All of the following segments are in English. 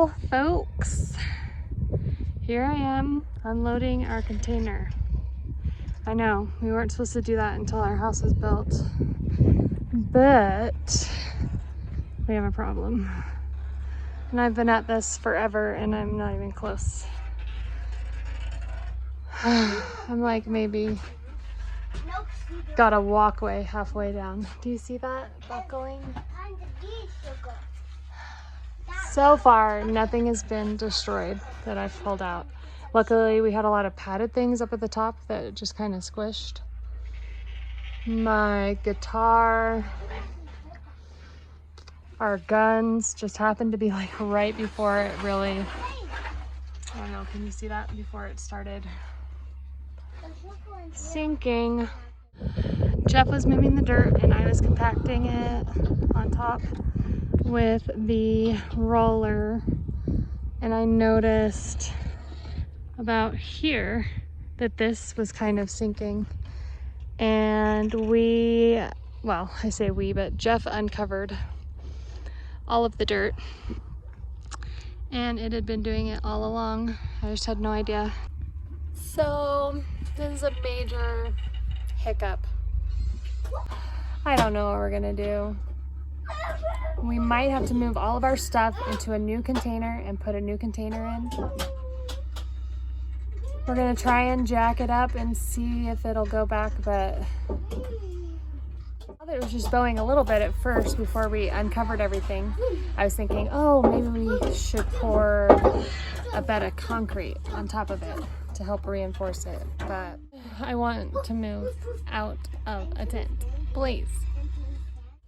Well, folks, here I am unloading our container. I know, we weren't supposed to do that until our house was built, but we have a problem. And I've been at this forever and I'm not even close. I'm like maybe got a walkway halfway down. Do you see that buckling? So far, nothing has been destroyed that I've pulled out. Luckily, we had a lot of padded things up at the top that just kind of squished. My guitar, our guns just happened to be like right before it really, I don't know, can you see that? Before it started sinking. Jeff was moving the dirt and I was compacting it on top with the roller, and I noticed about here that this was kind of sinking, and well, I say we, but Jeff uncovered all of the dirt, and it had been doing it all along. I just had no idea. So this is a major hiccup. I don't know what we're gonna do. We might have to move all of our stuff into a new container and put a new container in. We're gonna try and jack it up and see if it'll go back, but I thought it was just bowing a little bit at first before we uncovered everything. I was thinking, oh, maybe we should pour a bed of concrete on top of it to help reinforce it, but I want to move out of a tent, please.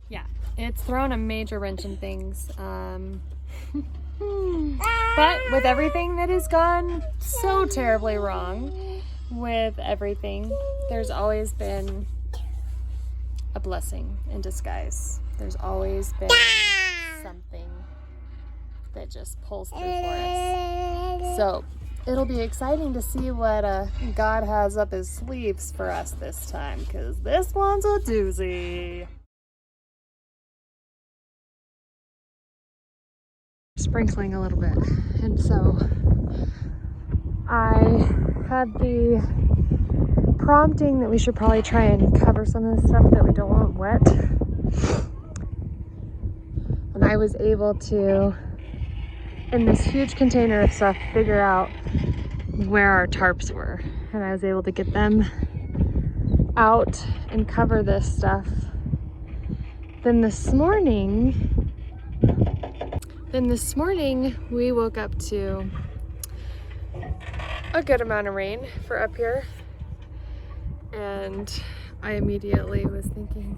Yeah, it's thrown a major wrench in things. But with everything that has gone so terribly wrong with everything, there's always been a blessing in disguise. There's always been something that just pulls through for us. So it'll be exciting to see what God has up his sleeves for us this time, because this one's a doozy. Sprinkling a little bit, and so I had the prompting that we should probably try and cover some of the stuff that we don't want wet, and I was able to, in this huge container of stuff, figure out where our tarps were, and I was able to get them out and cover this stuff. Then this morning we woke up to a good amount of rain for up here, and I immediately was thinking,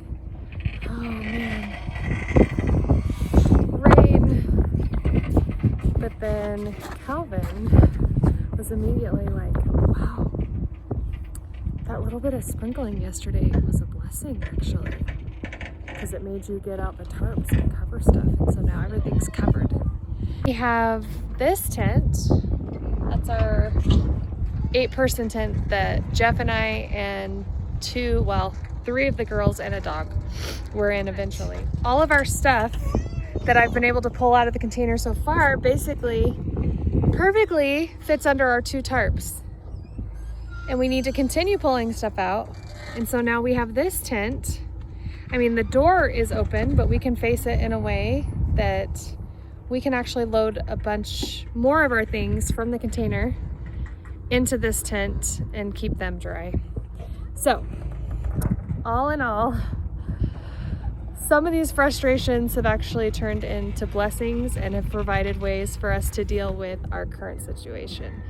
oh man, rain. But then Calvin was immediately like, wow, that little bit of sprinkling yesterday was a blessing actually, because it made you get out the tarps and cover stuff, and so now everything's covered. We have this tent. That's our 8-person tent that Jeff and I and 3 of the girls and a dog were in eventually. All of our stuff that I've been able to pull out of the container so far basically perfectly fits under our 2 tarps. And we need to continue pulling stuff out. And so now we have this tent. I mean, the door is open, but we can face it in a way that we can actually load a bunch more of our things from the container into this tent and keep them dry. So, all in all, some of these frustrations have actually turned into blessings and have provided ways for us to deal with our current situation.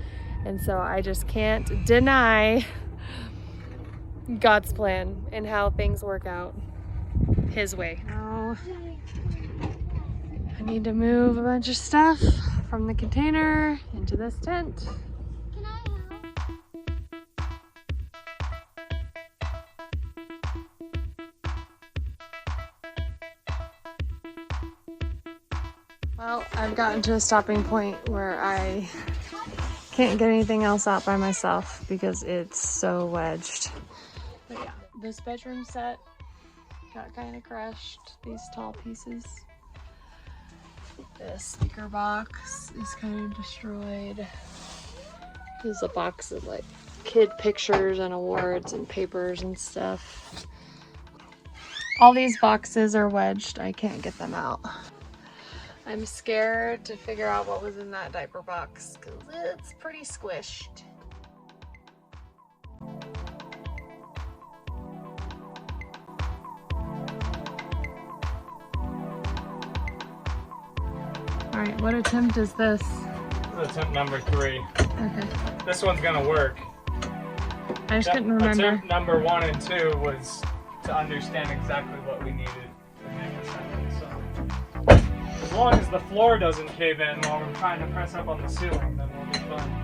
And so I just can't deny God's plan and how things work out his way. Now, I need to move a bunch of stuff from the container into this tent. Well, I've gotten to a stopping point where I can't get anything else out by myself because it's so wedged. But yeah, this bedroom set got kind of crushed, these tall pieces. The speaker box is kind of destroyed. There's a box of like kid pictures and awards and papers and stuff. All these boxes are wedged. I can't get them out. I'm scared to figure out what was in that diaper box because it's pretty squished. All right, what attempt is this? This is attempt number 3. Okay. This one's gonna work. I just couldn't remember. Attempt number 1 and 2 was to understand exactly what we needed to make this happen. So, as long as the floor doesn't cave in while we're trying to press up on the ceiling, then we'll be fine.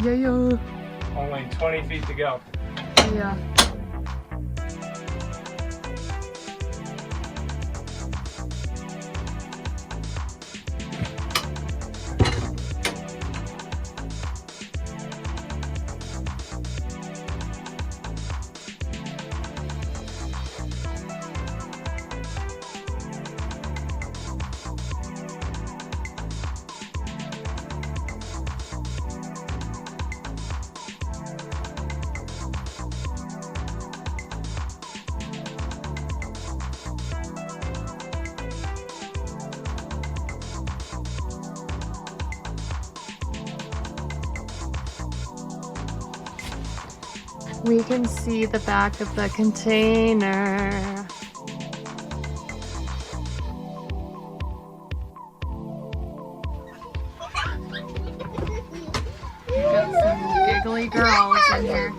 Yeah. Only 20 feet to go. Yeah. We can see the back of the container. Got some giggly girls in here.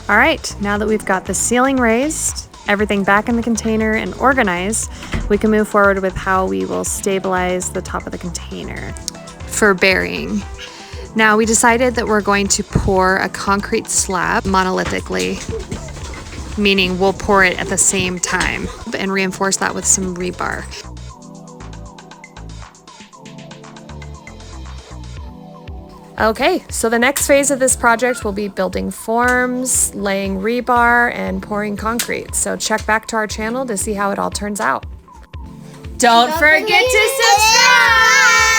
All right, now that we've got the ceiling raised, everything back in the container and organized, we can move forward with how we will stabilize the top of the container for burying. Now we decided that we're going to pour a concrete slab monolithically, meaning we'll pour it at the same time and reinforce that with some rebar. Okay, so the next phase of this project will be building forms, laying rebar, and pouring concrete. So check back to our channel to see how it all turns out. Don't forget to subscribe!